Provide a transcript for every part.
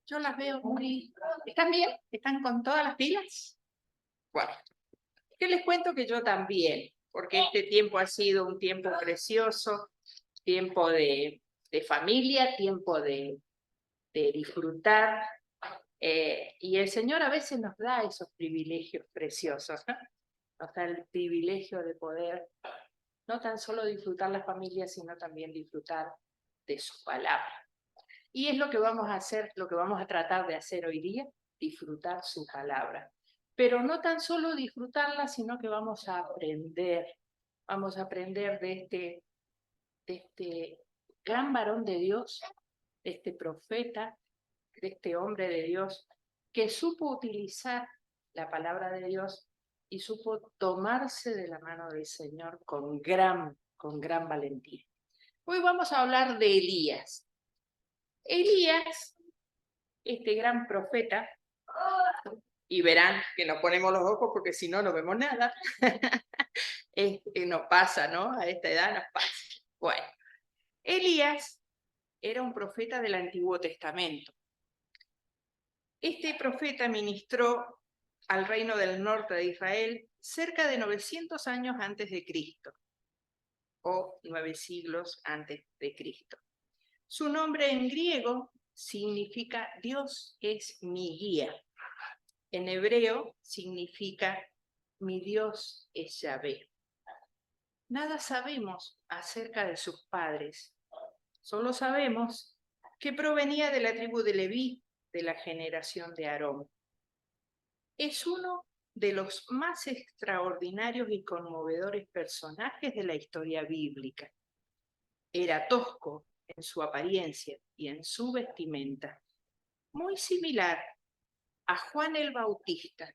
Yo las veo muy... ¿Están bien? ¿Están con todas las pilas? Bueno, ¿qué les cuento? Que yo también, porque este tiempo ha sido un tiempo precioso, tiempo de familia, tiempo de disfrutar, y el Señor a veces nos da esos privilegios preciosos, ¿no? Nos da el privilegio de poder no tan solo disfrutar la familia, sino también disfrutar de su palabra. Y es lo que vamos a hacer, lo que vamos a tratar de hacer hoy día, disfrutar su palabra. Pero no tan solo disfrutarla, sino que vamos a aprender de este gran varón de Dios, de este profeta, de este hombre de Dios, que supo utilizar la palabra de Dios y supo tomarse de la mano del Señor con gran valentía. Hoy vamos a hablar de Elías. Elías, este gran profeta, y verán que nos ponemos los ojos porque si no, no vemos nada. Nos pasa, ¿no? A esta edad nos pasa. Bueno, Elías era un profeta del Antiguo Testamento. Este profeta ministró al reino del norte de Israel cerca de 900 años antes de Cristo, o 9 siglos antes de Cristo. Su nombre en griego significa Dios es mi guía. En hebreo significa mi Dios es Yahvé. Nada sabemos acerca de sus padres, solo sabemos que provenía de la tribu de Leví, de la generación de Aarón. Es uno de los más extraordinarios y conmovedores personajes de la historia bíblica. Era tosco en su apariencia y en su vestimenta, muy similar a Juan el Bautista.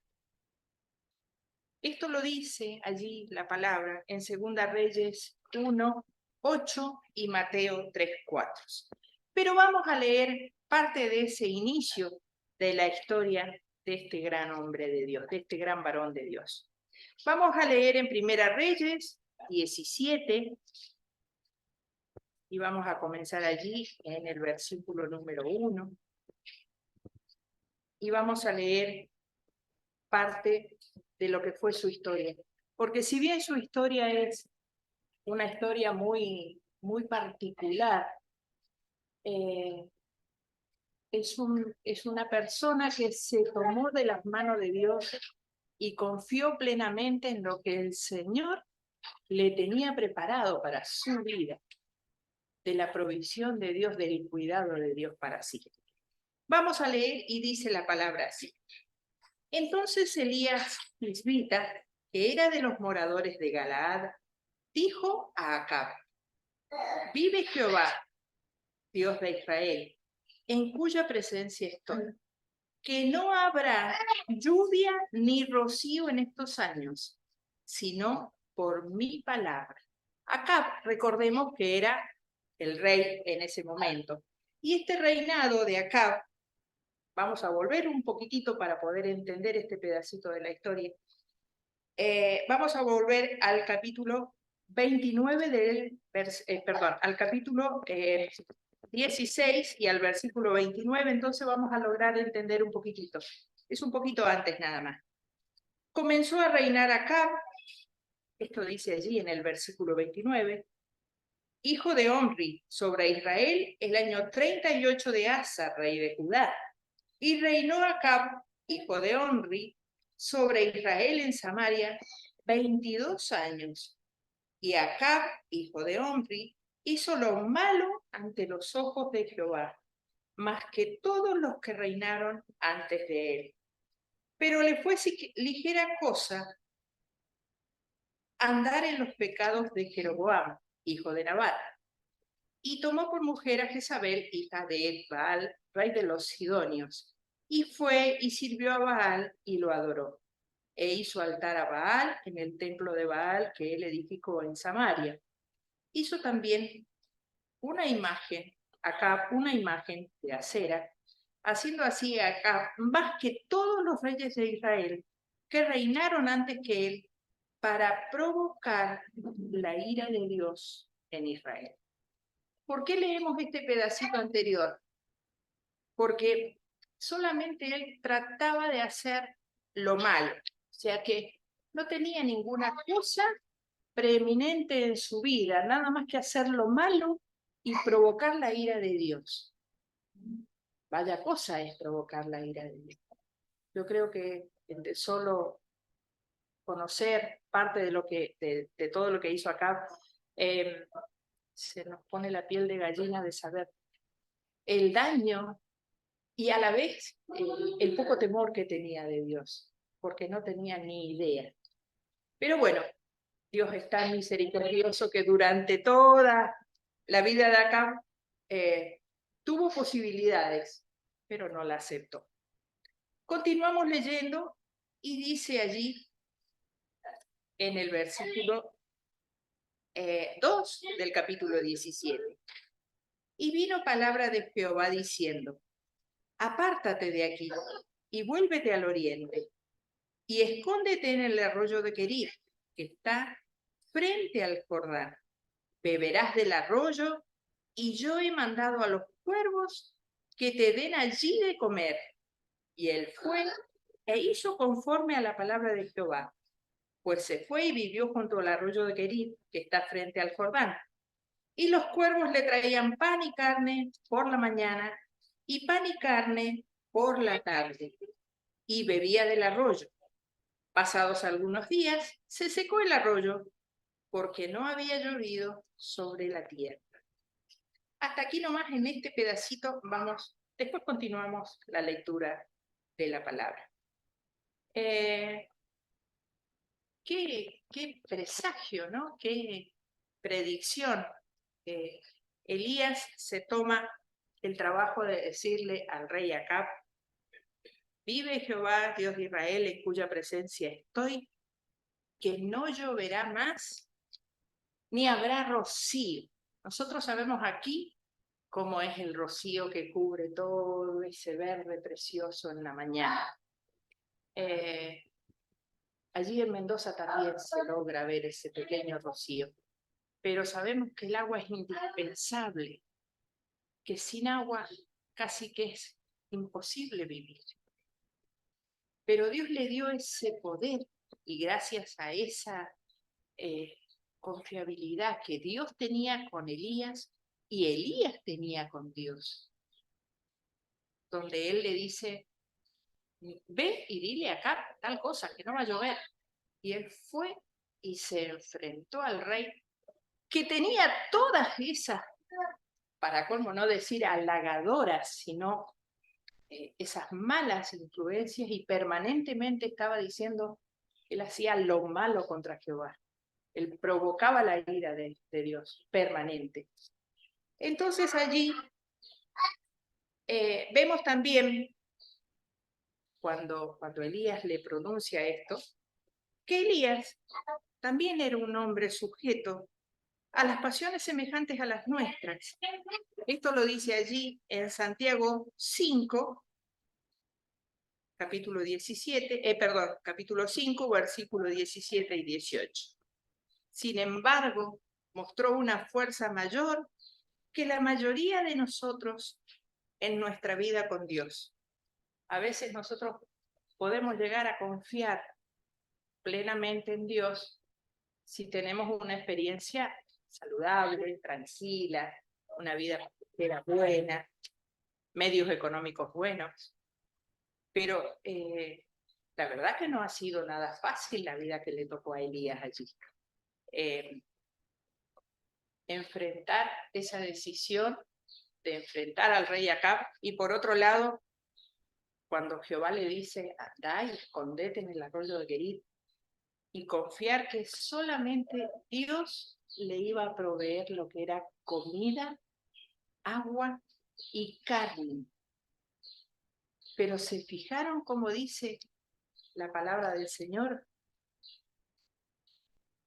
Esto lo dice allí la palabra en 2 Reyes 1, 8 y Mateo 3, 4. Pero vamos a leer parte de ese inicio de la historia de este gran hombre de Dios, de este gran varón de Dios. Vamos a leer en 1 Reyes 17 y vamos a comenzar allí en el versículo número 1 y vamos a leer parte de lo que fue su historia. Porque si bien su historia es una historia muy particular, es una persona que se tomó de las manos de Dios y confió plenamente en lo que el Señor le tenía preparado para su vida, de la provisión de Dios, del cuidado de Dios para sí. Vamos a leer y dice la palabra así. Entonces Elías Tisbita, que era de los moradores de Galaad, dijo a Acab: vive Jehová, Dios de Israel, en cuya presencia estoy, que no habrá lluvia ni rocío en estos años, sino por mi palabra. Acab, recordemos que era el rey en ese momento. Y este reinado de Acab, vamos a volver un poquitito para poder entender este pedacito de la historia. Vamos a volver al capítulo 29 al capítulo 16 y al versículo 29, entonces vamos a lograr entender un poquitito. Es un poquito antes nada más. Comenzó a reinar Acab, esto dice allí en el versículo 29, hijo de Omri, sobre Israel el año 38 de Asa, rey de Judá. Y reinó Acab, hijo de Omri, sobre Israel en Samaria 22 años. Y Acab, hijo de Omri, hizo lo malo ante los ojos de Jehová, más que todos los que reinaron antes de él. Pero le fue ligera cosa andar en los pecados de Jeroboam, hijo de Nabat. Y tomó por mujer a Jezabel, hija de Baal, rey de los Sidonios, y fue y sirvió a Baal y lo adoró. E hizo altar a Baal en el templo de Baal que él edificó en Samaria. Hizo también una imagen de Acera, haciendo así Acab más que todos los reyes de Israel que reinaron antes que él, para provocar la ira de Dios en Israel. ¿Por qué leemos este pedacito anterior? Porque solamente él trataba de hacer lo malo. O sea que no tenía ninguna cosa preeminente en su vida, nada más que hacer lo malo y provocar la ira de Dios. Vaya cosa es provocar la ira de Dios. Yo creo que de solo conocer parte de todo lo que hizo acá, se nos pone la piel de gallina de saber el daño y a la vez el poco temor que tenía de Dios, porque no tenía ni idea. Pero bueno, Dios es tan misericordioso que durante toda la vida de acá tuvo posibilidades, pero no la aceptó. Continuamos leyendo y dice allí en el versículo 2 del capítulo 17. Y vino palabra de Jehová diciendo, apártate de aquí y vuélvete al oriente y escóndete en el arroyo de Querit, que está frente al Jordán. Beberás del arroyo y yo he mandado a los cuervos que te den allí de comer. Y él fue e hizo conforme a la palabra de Jehová, pues se fue y vivió junto al arroyo de Querit, que está frente al Jordán. Y los cuervos le traían pan y carne por la mañana, y pan y carne por la tarde, y bebía del arroyo. Pasados algunos días, se secó el arroyo, porque no había llovido sobre la tierra. Hasta aquí nomás en este pedacito vamos, después continuamos la lectura de la palabra. Qué presagio, ¿no? Qué predicción. Elías se toma el trabajo de decirle al rey Acab, vive Jehová, Dios de Israel, en cuya presencia estoy, que no lloverá más, ni habrá rocío. Nosotros sabemos aquí cómo es el rocío que cubre todo ese verde precioso en la mañana. Allí en Mendoza también se logra ver ese pequeño rocío, pero sabemos que el agua es indispensable, que sin agua casi que es imposible vivir. Pero Dios le dio ese poder y gracias a esa confiabilidad que Dios tenía con Elías y Elías tenía con Dios, donde él le dice, ve y dile acá tal cosa, que no va a llover. Y él fue y se enfrentó al rey, que tenía todas esas, para colmo no decir halagadoras, sino esas malas influencias, y permanentemente estaba diciendo, él hacía lo malo contra Jehová. Él provocaba la ira de Dios, permanente. Entonces allí vemos también, cuando Elías le pronuncia esto, que Elías también era un hombre sujeto a las pasiones semejantes a las nuestras. Esto lo dice allí en Santiago 5, capítulo 5, versículo 17 y 18. Sin embargo, mostró una fuerza mayor que la mayoría de nosotros en nuestra vida con Dios. A veces nosotros podemos llegar a confiar plenamente en Dios si tenemos una experiencia saludable, tranquila, una vida buena, medios económicos buenos. Pero la verdad que no ha sido nada fácil la vida que le tocó a Elías allí. Enfrentar esa decisión de enfrentar al rey Acab, y por otro lado, cuando Jehová le dice, andá y escondete en el arroyo de Querit, y confiar que solamente Dios le iba a proveer lo que era comida, agua y carne. Pero se fijaron cómo dice la palabra del Señor.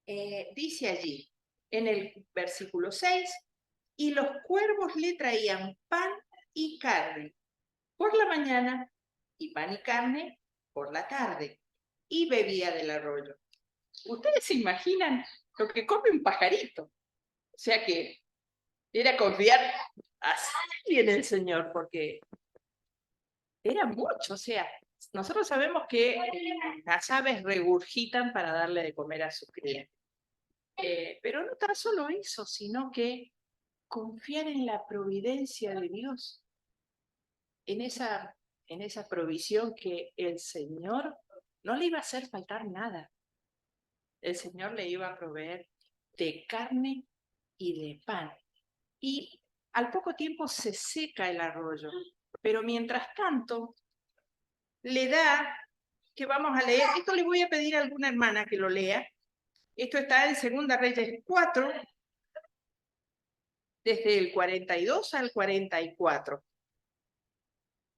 Dice allí, en el versículo 6, y los cuervos le traían pan y carne por la mañana y pan y carne por la tarde, y bebía del arroyo. ¿Ustedes se imaginan lo que come un pajarito? O sea que era confiar así en el Señor, porque era mucho, o sea, nosotros sabemos que las aves regurgitan para darle de comer a sus crías. Pero no tan solo eso, sino que confiar en la providencia de Dios, en esa provisión que el Señor no le iba a hacer faltar nada. El Señor le iba a proveer de carne y de pan. Y al poco tiempo se seca el arroyo, pero mientras tanto le da, que vamos a leer, esto le voy a pedir a alguna hermana que lo lea, esto está en Segunda Reyes 4, desde el 42 al 44.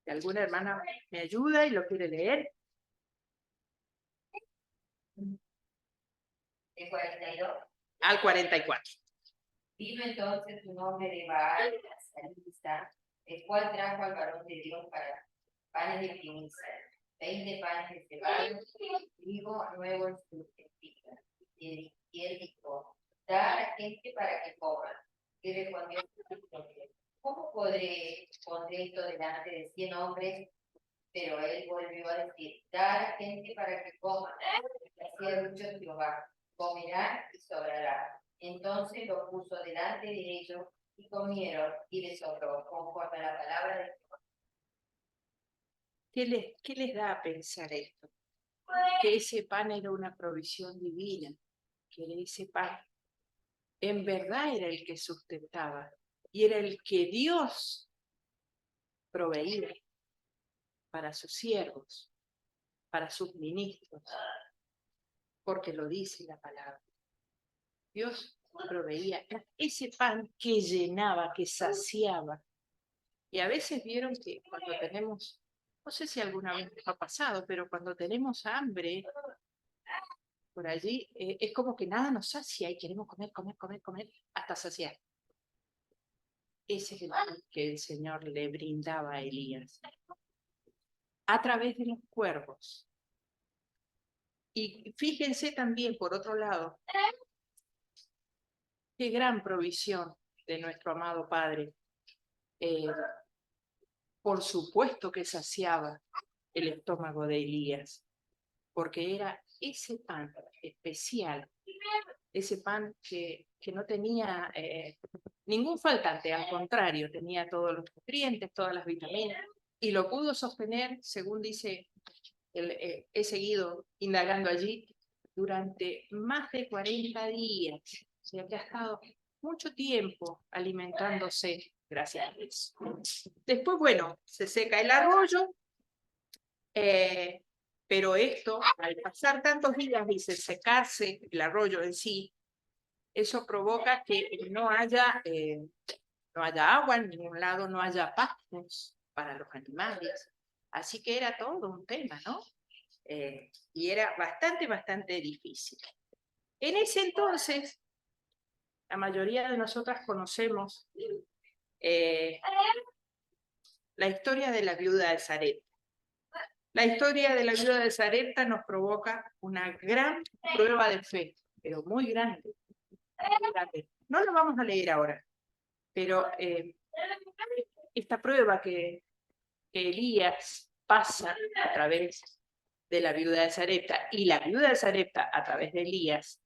Si alguna hermana me ayuda y lo quiere leer. ¿De 42? Al 44. Vino entonces un hombre de Baal, Salista, el cual trajo al varón de Dios para panes de primicia, 20 panes de cebada, trigo nuevo en su cestita. Y él dijo, da a la gente para que coman. Y respondió, ¿cómo pondré esto delante de 100 hombres? Pero él volvió a decir, da a la gente para que coman. Así ha dicho Jehová, comerán y sobrará. Entonces lo puso delante de ellos y comieron y les sobró, conforme a la palabra de Jehová. ¿Qué les da a pensar esto? Que ese pan era una provisión divina, que ese pan en verdad era el que sustentaba y era el que Dios proveía para sus siervos, para sus ministros, porque lo dice la palabra. Dios proveía ese pan que llenaba, que saciaba. Y a veces vieron que cuando tenemos, no sé si alguna vez nos ha pasado, pero cuando tenemos hambre, por allí, es como que nada nos sacia y queremos comer, comer, comer, comer, hasta saciar. Ese es el pan que el Señor le brindaba a Elías, a través de los cuervos. Y fíjense también, por otro lado, qué gran provisión de nuestro amado Padre. Por supuesto que saciaba el estómago de Elías, porque era ese pan especial, ese pan que no tenía ningún faltante, al contrario, tenía todos los nutrientes, todas las vitaminas, y lo pudo sostener, según dice, he seguido indagando allí, durante más de 40 días, o sea que ha estado mucho tiempo alimentándose, gracias a Dios. Después, bueno, se seca el arroyo, pero esto, al pasar tantos días y secarse el arroyo en sí, eso provoca que no haya agua en ningún lado, no haya pastos para los animales. Así que era todo un tema, ¿no? Y era bastante difícil. En ese entonces, la mayoría de nosotras conocemos la historia de la viuda de Sarepta. La historia de la viuda de Sarepta nos provoca una gran prueba de fe, pero muy grande. Muy grande. No lo vamos a leer ahora, pero esta prueba que Elías pasa a través de la viuda de Sarepta y la viuda de Sarepta a través de Elías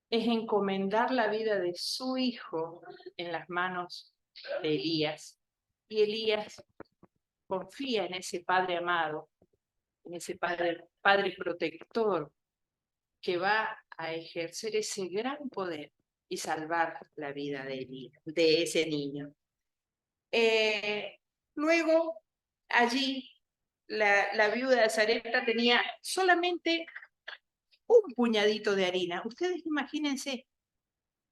es encomendar la vida de su hijo en las manos de Elías. Y Elías confía en ese Padre amado, en ese Padre protector que va a ejercer ese gran poder y salvar la vida de ese niño. Luego, allí, la viuda de Sarepta tenía solamente un puñadito de harina. Ustedes imagínense,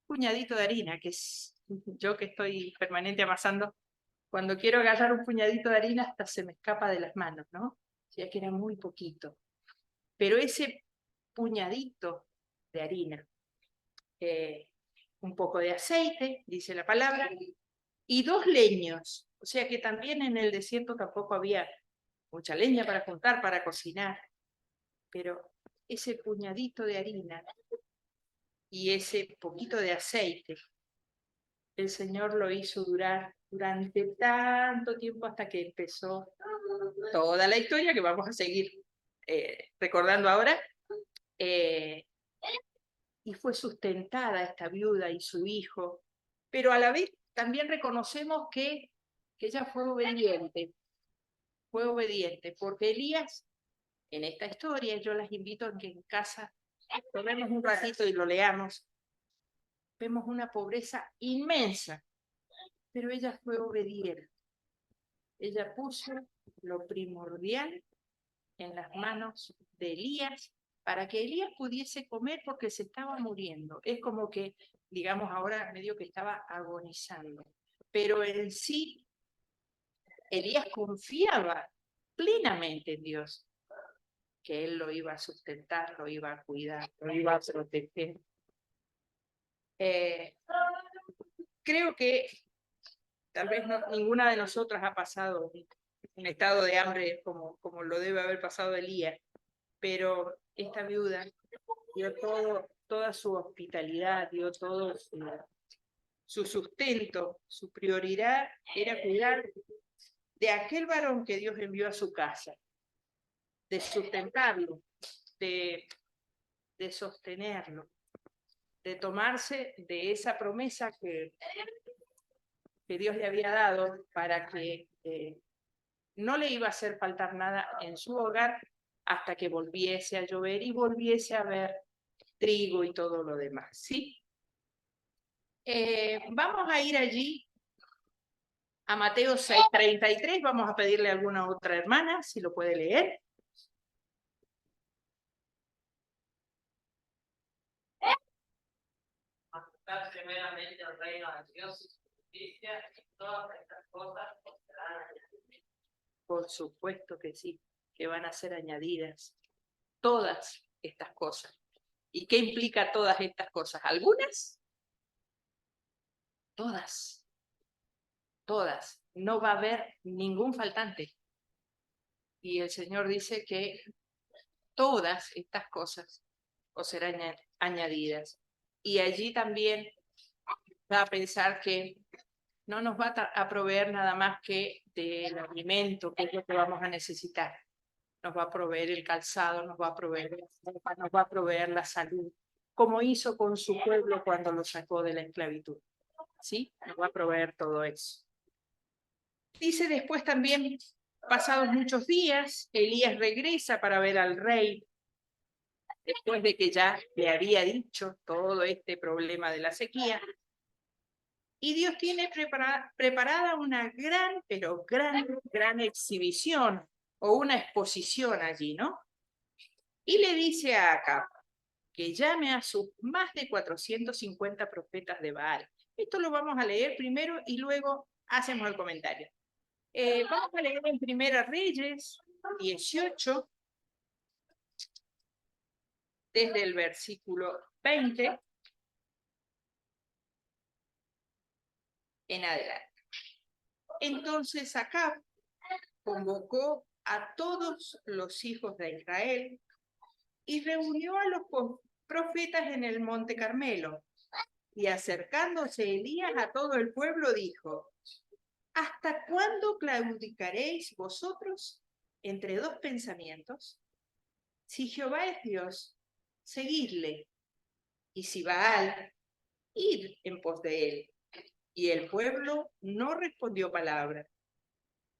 un puñadito de harina, que es yo que estoy permanente amasando, cuando quiero agarrar un puñadito de harina hasta se me escapa de las manos, ¿no? O sea que era muy poquito. Pero ese puñadito de harina, un poco de aceite, dice la palabra, y 2 leños. O sea que también en el desierto tampoco había mucha leña para juntar, para cocinar. Pero ese puñadito de harina y ese poquito de aceite el Señor lo hizo durar durante tanto tiempo hasta que empezó toda la historia que vamos a seguir recordando ahora. Y fue sustentada esta viuda y su hijo, pero a la vez también reconocemos que ella fue obediente, porque Elías, en esta historia, yo las invito a que en casa tomemos un ratito y lo leamos, vemos una pobreza inmensa, pero ella fue obediente. Ella puso lo primordial en las manos de Elías para que Elías pudiese comer porque se estaba muriendo. Es como que, digamos ahora, medio que estaba agonizando. Pero en sí, Elías confiaba plenamente en Dios, que él lo iba a sustentar, lo iba a cuidar, lo iba a proteger. Creo que tal vez ninguna de nosotras ha pasado un estado de hambre como lo debe haber pasado Elías, pero esta viuda dio toda su hospitalidad, dio todo su sustento, su prioridad era cuidar de aquel varón que Dios envió a su casa, de sustentarlo, de sostenerlo, de tomarse de esa promesa que Dios le había dado para que no le iba a hacer faltar nada en su hogar hasta que volviese a llover y volviese a haber trigo y todo lo demás, ¿sí? Vamos a ir allí a Mateo 6:33, vamos a pedirle a alguna otra hermana si lo puede leer. Buscar primeramente el reino de Dios y su justicia, y todas estas cosas serán añadidas. Por supuesto que sí, que van a ser añadidas todas estas cosas. ¿Y qué implica todas estas cosas? ¿Algunas? Todas. Todas. No va a haber ningún faltante. Y el Señor dice que todas estas cosas os serán añadidas. Y allí también va a pensar que no nos va a proveer nada más que del alimento, que es lo que vamos a necesitar. Nos va a proveer el calzado, nos va a proveer la ropa, nos va a proveer la salud, como hizo con su pueblo cuando lo sacó de la esclavitud. ¿Sí? Nos va a proveer todo eso. Dice después también, pasados muchos días, Elías regresa para ver al rey, después de que ya le había dicho todo este problema de la sequía. Y Dios tiene preparada una gran, pero gran exhibición o una exposición allí, ¿no? Y le dice a Acab que llame a sus más de 450 profetas de Baal. Esto lo vamos a leer primero y luego hacemos el comentario. Vamos a leer en Primera Reyes 18, desde el versículo 20 en adelante. Entonces Acab convocó a todos los hijos de Israel y reunió a los profetas en el monte Carmelo. Y acercándose Elías a todo el pueblo dijo: ¿hasta cuándo claudicaréis vosotros entre dos pensamientos? Si Jehová es Dios, seguidle, y si Baal, id en pos de él. Y el pueblo no respondió palabra.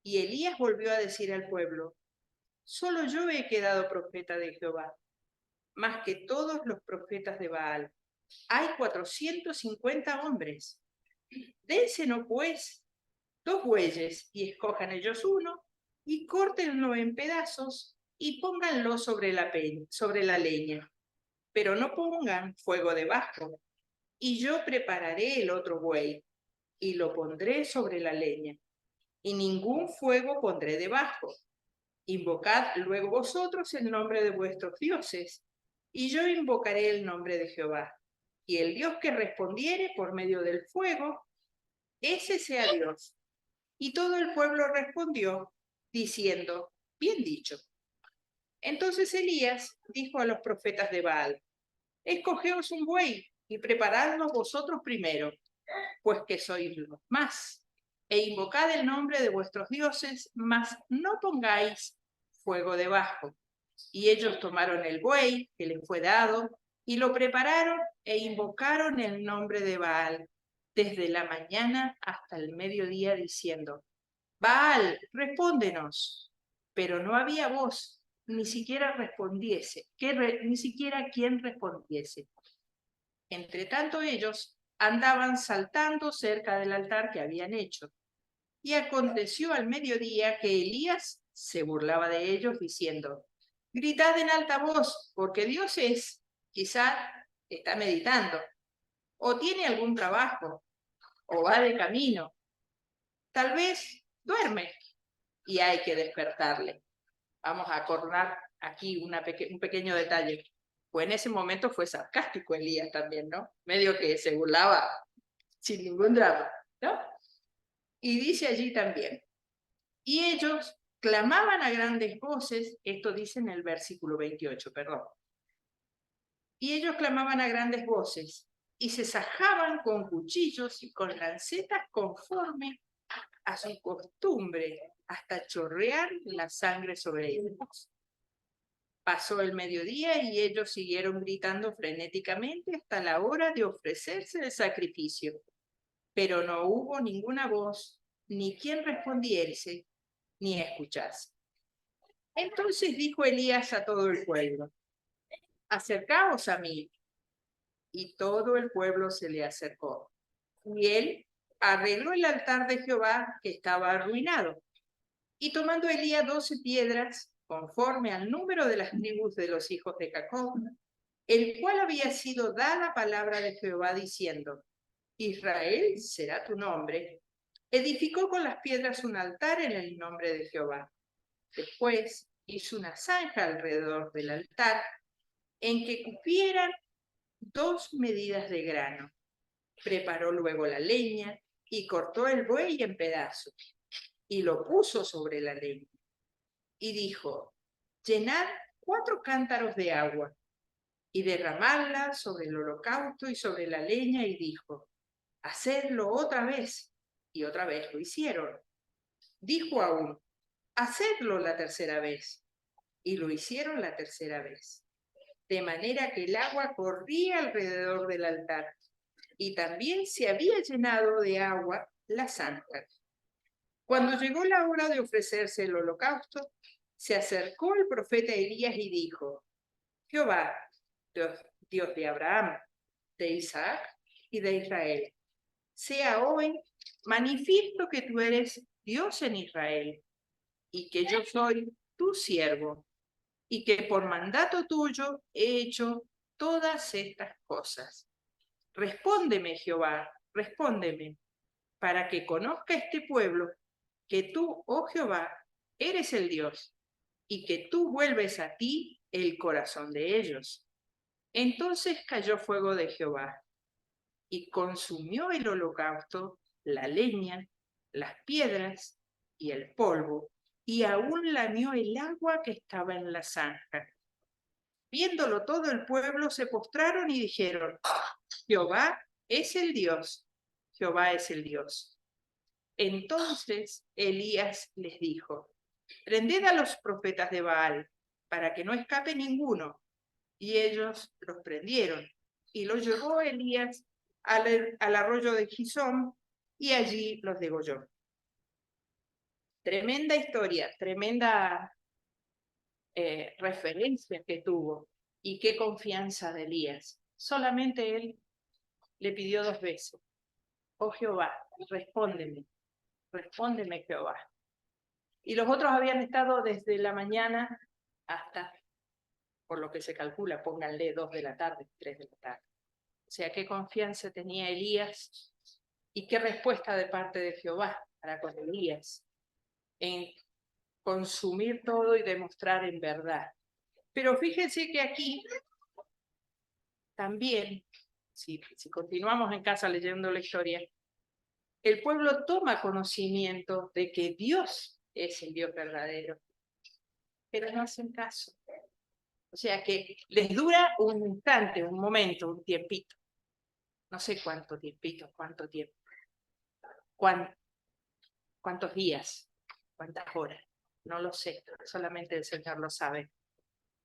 Y Elías volvió a decir al pueblo: solo yo he quedado profeta de Jehová, más que todos los profetas de Baal. Hay 450 hombres. Dénsenos pues 2 bueyes y escojan ellos uno y córtenlo en pedazos y pónganlo sobre la leña, pero no pongan fuego debajo. Y yo prepararé el otro buey y lo pondré sobre la leña, y ningún fuego pondré debajo. Invocad luego vosotros el nombre de vuestros dioses, y yo invocaré el nombre de Jehová. Y el Dios que respondiere por medio del fuego, ese sea Dios. Y todo el pueblo respondió, diciendo: bien dicho. Entonces Elías dijo a los profetas de Baal: escogeos un buey y preparadlo vosotros primero, pues que sois los más, e invocad el nombre de vuestros dioses, mas no pongáis fuego debajo. Y ellos tomaron el buey que les fue dado, y lo prepararon e invocaron el nombre de Baal, desde la mañana hasta el mediodía, diciendo: Baal, respóndenos. Pero no había voz, ni siquiera ni siquiera quien respondiese. Entre tanto ellos andaban saltando cerca del altar que habían hecho. Y aconteció al mediodía que Elías se burlaba de ellos, diciendo: Gritad en alta voz, porque Dios quizá está meditando, o tiene algún trabajo, o va de camino. Tal vez duerme y hay que despertarle. Vamos a acordar aquí un pequeño detalle. Pues en ese momento fue sarcástico Elías también, ¿no? Medio que se burlaba sin ningún drama, ¿no? Y dice allí también: y ellos clamaban a grandes voces, esto dice en el versículo 28, perdón. Y ellos clamaban a grandes voces y se sajaban con cuchillos y con lancetas conforme a su costumbre, hasta chorrear la sangre sobre ellos. Pasó el mediodía y ellos siguieron gritando frenéticamente hasta la hora de ofrecerse el sacrificio. Pero no hubo ninguna voz, ni quien respondiese, ni escuchase. Entonces dijo Elías a todo el pueblo: acercaos a mí. Y todo el pueblo se le acercó. Y él arregló el altar de Jehová, que estaba arruinado. Y tomando Elías 12 piedras, conforme al número de las tribus de los hijos de Jacob, el cual había sido dada palabra de Jehová diciendo: Israel será tu nombre, edificó con las piedras un altar en el nombre de Jehová. Después hizo una zanja alrededor del altar, en que cupieran 2 medidas de grano. Preparó luego la leña y cortó el buey en pedazos y lo puso sobre la leña. Y dijo: llenad 4 cántaros de agua y derramadla sobre el holocausto y sobre la leña. Y dijo: hacedlo otra vez. Y otra vez lo hicieron. Dijo aún: hacedlo la tercera vez. Y lo hicieron la tercera vez. De manera que el agua corría alrededor del altar, y también se había llenado de agua la zanja. Cuando llegó la hora de ofrecerse el holocausto, se acercó el profeta Elías y dijo: Jehová, Dios de Abraham, de Isaac y de Israel, sea hoy manifiesto que tú eres Dios en Israel, y que yo soy tu siervo, y que por mandato tuyo he hecho todas estas cosas. Respóndeme, Jehová, respóndeme, para que conozca este pueblo que tú, oh Jehová, eres el Dios, y que tú vuelves a ti el corazón de ellos. Entonces cayó fuego de Jehová, y consumió el holocausto, la leña, las piedras y el polvo, y aún lamió el agua que estaba en la zanja. Viéndolo todo el pueblo se postraron y dijeron: Jehová es el Dios, Jehová es el Dios. Entonces Elías les dijo: prended a los profetas de Baal, para que no escape ninguno. Y ellos los prendieron, y los llevó Elías al arroyo de Gisón, y allí los degolló. Tremenda historia, tremenda referencia que tuvo, y qué confianza de Elías. Solamente él le pidió 2 veces: oh Jehová, respóndeme, respóndeme Jehová. Y los otros habían estado desde la mañana hasta, por lo que se calcula, pónganle 2 de la tarde, 3 de la tarde. O sea, qué confianza tenía Elías y qué respuesta de parte de Jehová para con Elías en consumir todo y demostrar en verdad. Pero fíjense que aquí también, si continuamos en casa leyendo la historia, el pueblo toma conocimiento de que Dios es el Dios verdadero, pero no hacen caso. O sea que les dura un instante, un momento, un tiempito. No sé cuánto tiempito, cuánto tiempo. ¿Cuántos días? ¿Cuántas horas? No lo sé, solamente el Señor lo sabe.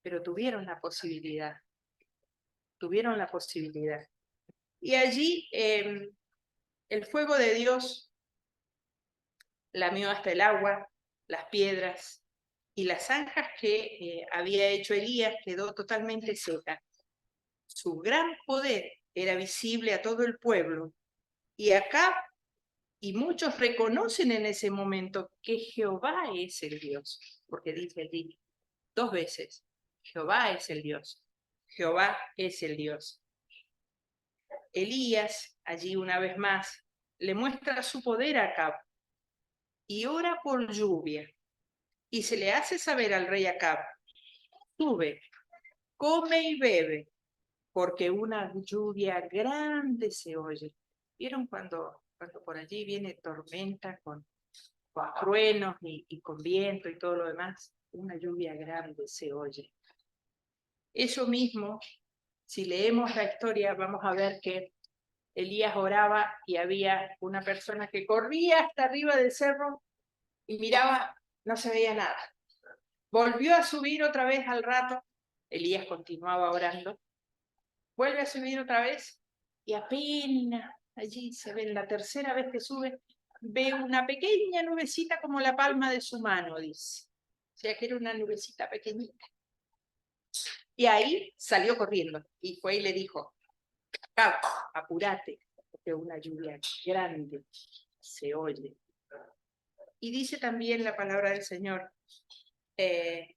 Pero tuvieron la posibilidad. Tuvieron la posibilidad. Y allí el fuego de Dios lamió hasta el agua, las piedras y las zanjas que había hecho Elías quedó totalmente seca. Su gran poder era visible a todo el pueblo. Y acá, y muchos reconocen en ese momento que Jehová es el Dios, porque dice allí 2 veces, Jehová es el Dios, Jehová es el Dios. Elías, allí una vez más, le muestra su poder a Acab y ora por lluvia. Y se le hace saber al rey Acab, sube, come y bebe, porque una lluvia grande se oye. ¿Vieron cuando por allí viene tormenta con truenos y con viento y todo lo demás? Una lluvia grande se oye. Eso mismo, si leemos la historia, vamos a ver que Elías oraba y había una persona que corría hasta arriba del cerro y miraba, no se veía nada. Volvió a subir otra vez al rato, Elías continuaba orando, vuelve a subir otra vez y apenas allí se ve, la tercera vez que sube, ve una pequeña nubecita como la palma de su mano, dice. O sea que era una nubecita pequeñita. Y ahí salió corriendo y fue y le dijo, apúrate, porque una lluvia grande se oye. Y dice también la palabra del Señor que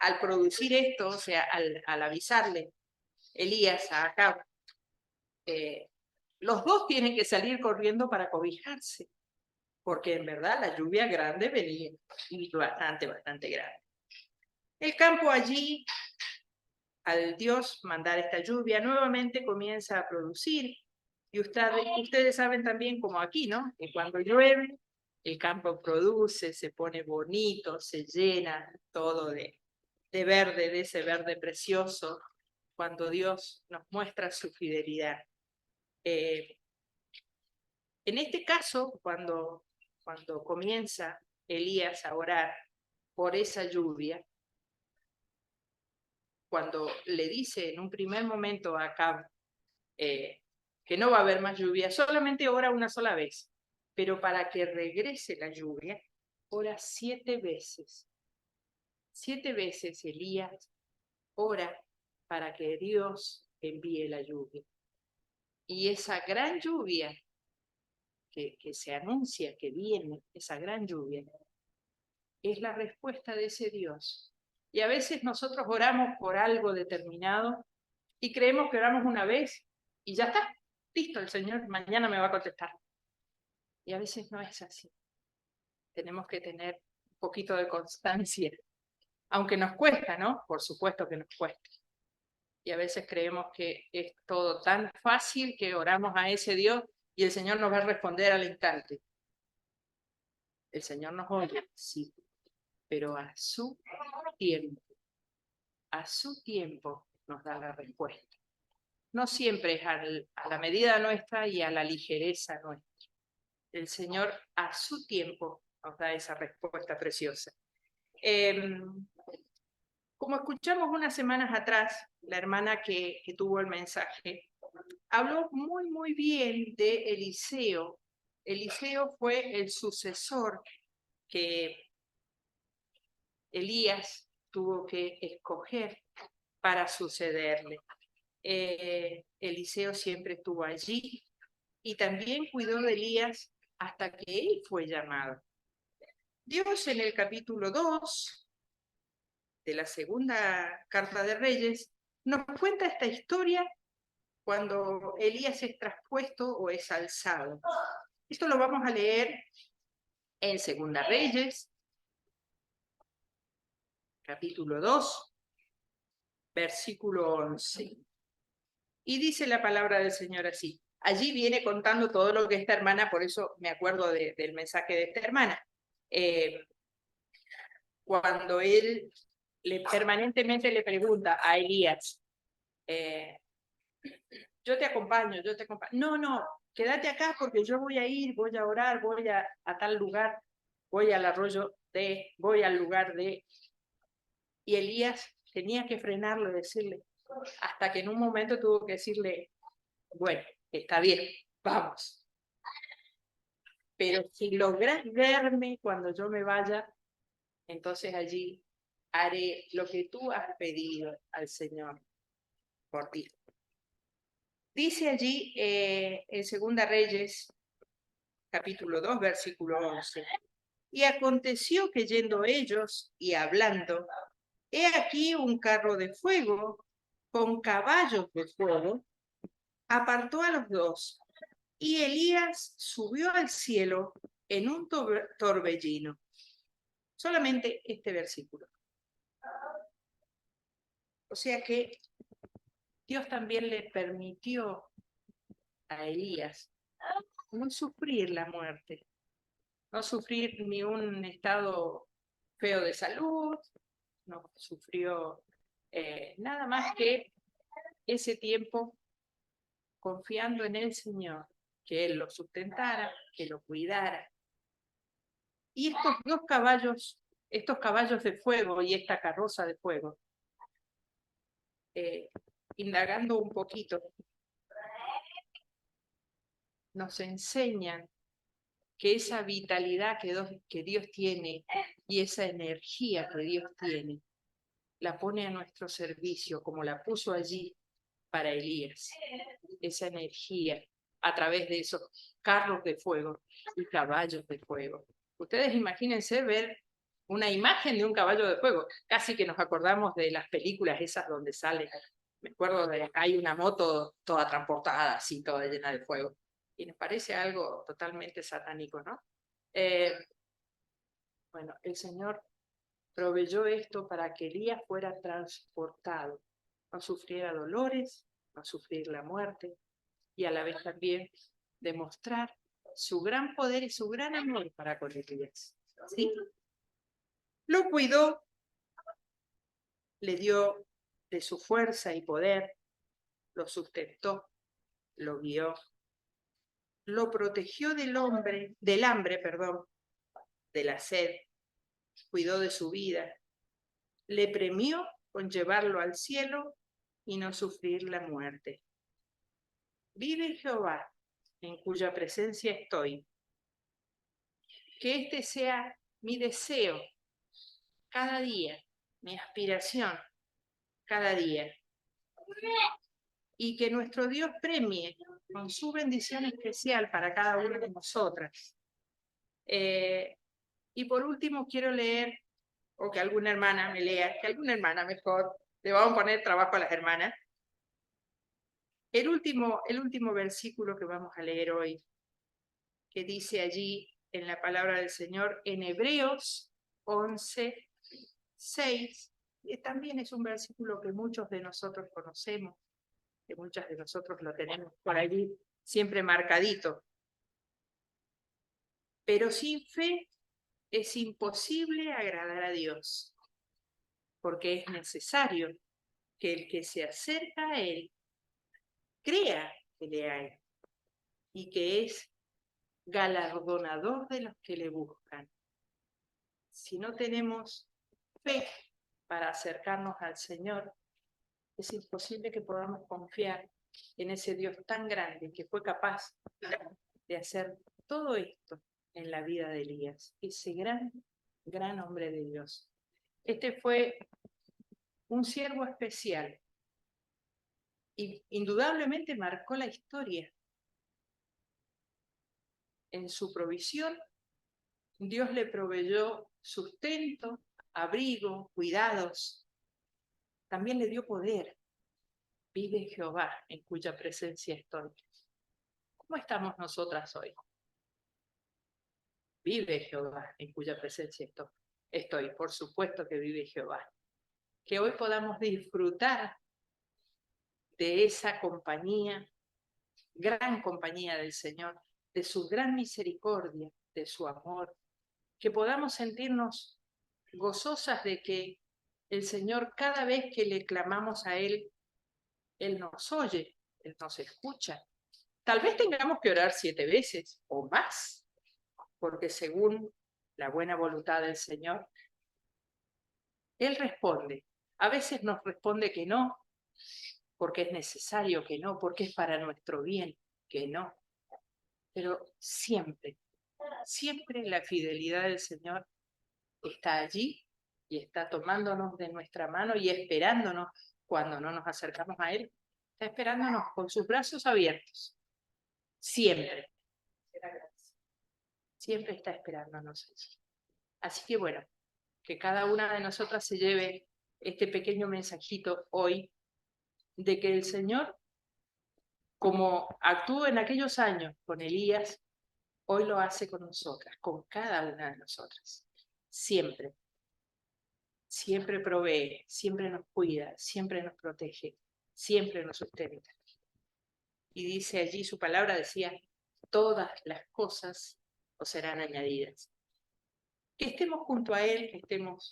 al producir esto, o sea, al avisarle Elías a Acab, los dos tienen que salir corriendo para cobijarse, porque en verdad la lluvia grande venía, y bastante grande. El campo allí, al Dios mandar esta lluvia, nuevamente comienza a producir, y ustedes saben también como aquí, ¿no? Que cuando llueve, el campo produce, se pone bonito, se llena todo de verde, de ese verde precioso, cuando Dios nos muestra su fidelidad. En este caso, cuando comienza Elías a orar por esa lluvia, cuando le dice en un primer momento a Acab que no va a haber más lluvia, solamente ora una sola vez, pero para que regrese la lluvia, ora 7 veces. 7 veces Elías ora para que Dios envíe la lluvia. Y esa gran lluvia que se anuncia que viene, esa gran lluvia, es la respuesta de ese Dios. Y a veces nosotros oramos por algo determinado y creemos que oramos una vez y ya está, listo, el Señor mañana me va a contestar. Y a veces no es así. Tenemos que tener un poquito de constancia, aunque nos cuesta, ¿no? Por supuesto que nos cuesta. Y a veces creemos que es todo tan fácil que oramos a ese Dios y el Señor nos va a responder al instante. El Señor nos oye, sí, pero a su tiempo nos da la respuesta. No siempre es a la medida nuestra y a la ligereza nuestra. El Señor a su tiempo nos da esa respuesta preciosa. Como escuchamos unas semanas atrás, la hermana que tuvo el mensaje, habló muy bien de Eliseo. Eliseo fue el sucesor que Elías tuvo que escoger para sucederle. Eliseo siempre estuvo allí y también cuidó de Elías hasta que él fue llamado. Dios en el capítulo 2 de la segunda carta de Reyes nos cuenta esta historia cuando Elías es traspuesto o es alzado. Esto lo vamos a leer en Segunda Reyes, capítulo 2, versículo 11. Y dice la palabra del Señor así. Allí viene contando todo lo que esta hermana, por eso me acuerdo del mensaje de esta hermana. Cuando él permanentemente le pregunta a Elías, yo te acompaño. No, quédate acá porque yo voy a ir, voy a orar, voy a tal lugar, voy al arroyo de, voy al lugar de... Y Elías tenía que frenarlo y decirle, hasta que en un momento tuvo que decirle, bueno, está bien, vamos. Pero si logras verme cuando yo me vaya, entonces allí haré lo que tú has pedido al Señor por ti. Dice allí en Segunda Reyes, capítulo 2, versículo 11. Y aconteció que yendo ellos y hablando, he aquí un carro de fuego con caballos de fuego, apartó a los dos, y Elías subió al cielo en un torbellino. Solamente este versículo. O sea que Dios también le permitió a Elías no sufrir la muerte, no sufrir ni un estado feo de salud, no sufrió nada más que ese tiempo confiando en el Señor, que Él lo sustentara, que lo cuidara. Y estos caballos de fuego y esta carroza de fuego, indagando un poquito, nos enseñan que esa vitalidad que Dios tiene y esa energía que Dios tiene, la pone a nuestro servicio, como la puso allí para Elías. Esa energía a través de esos carros de fuego y caballos de fuego. Ustedes imagínense ver una imagen de un caballo de fuego. Casi que nos acordamos de las películas esas donde sale. Me acuerdo de hay una moto toda transportada, así, toda llena de fuego. Y nos parece algo totalmente satánico, ¿no? Bueno, el Señor proveyó esto para que Elías fuera transportado, no sufriera dolores, no sufrir la muerte, y a la vez también demostrar su gran poder y su gran amor para con Elías. ¿Sí? Lo cuidó, le dio de su fuerza y poder, lo sustentó, lo guió, lo protegió del hambre, de la sed, cuidó de su vida, le premió con llevarlo al cielo y no sufrir la muerte. Vive Jehová, en cuya presencia estoy. Que este sea mi deseo cada día, mi aspiración cada día. Y que nuestro Dios premie con su bendición especial para cada una de nosotras. Y por último quiero leer, o que alguna hermana me lea, que alguna hermana mejor, le vamos a poner trabajo a las hermanas. El último versículo que vamos a leer hoy, que dice allí en la palabra del Señor, en Hebreos 11:6, también es un versículo que muchos de nosotros conocemos, que muchas de nosotros lo tenemos por allí siempre marcadito. Pero sin fe es imposible agradar a Dios, porque es necesario que el que se acerca a Él crea que le hay y que es galardonador de los que le buscan. Si no tenemos fe para acercarnos al Señor, es imposible que podamos confiar en ese Dios tan grande que fue capaz de hacer todo esto en la vida de Elías, ese gran hombre de Dios. Este fue un siervo especial y indudablemente marcó la historia. En su provisión, Dios le proveyó sustento, abrigo, cuidados. También le dio poder. Vive Jehová, en cuya presencia estoy. ¿Cómo estamos nosotras hoy? Vive Jehová, en cuya presencia estoy. Por supuesto que vive Jehová. Que hoy podamos disfrutar de esa compañía, gran compañía del Señor, de su gran misericordia, de su amor. Que podamos sentirnos gozosas de que el Señor, cada vez que le clamamos a Él, Él nos oye, Él nos escucha, Tal vez tengamos que orar 7 veces o más, porque según la buena voluntad del Señor, Él responde. A veces nos responde que no, porque es necesario que no, porque es para nuestro bien que no. Pero siempre, siempre la fidelidad del Señor está allí y está tomándonos de nuestra mano y esperándonos cuando no nos acercamos a Él. Está esperándonos con sus brazos abiertos. Siempre. Siempre está esperándonos. Así que bueno, que cada una de nosotras se lleve este pequeño mensajito hoy de que el Señor, como actuó en aquellos años con Elías, hoy lo hace con nosotras, con cada una de nosotras. Siempre. Siempre provee, siempre nos cuida, siempre nos protege, siempre nos sustenta. Y dice allí, su palabra decía, todas las cosas os serán añadidas. Que estemos junto a Él, que estemos,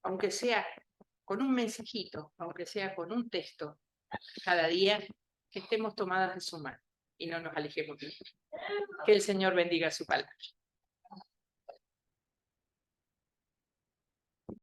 aunque sea con un mensajito, aunque sea con un texto, cada día, que estemos tomadas de su mano y no nos alejemos de Él. Que el Señor bendiga su palabra.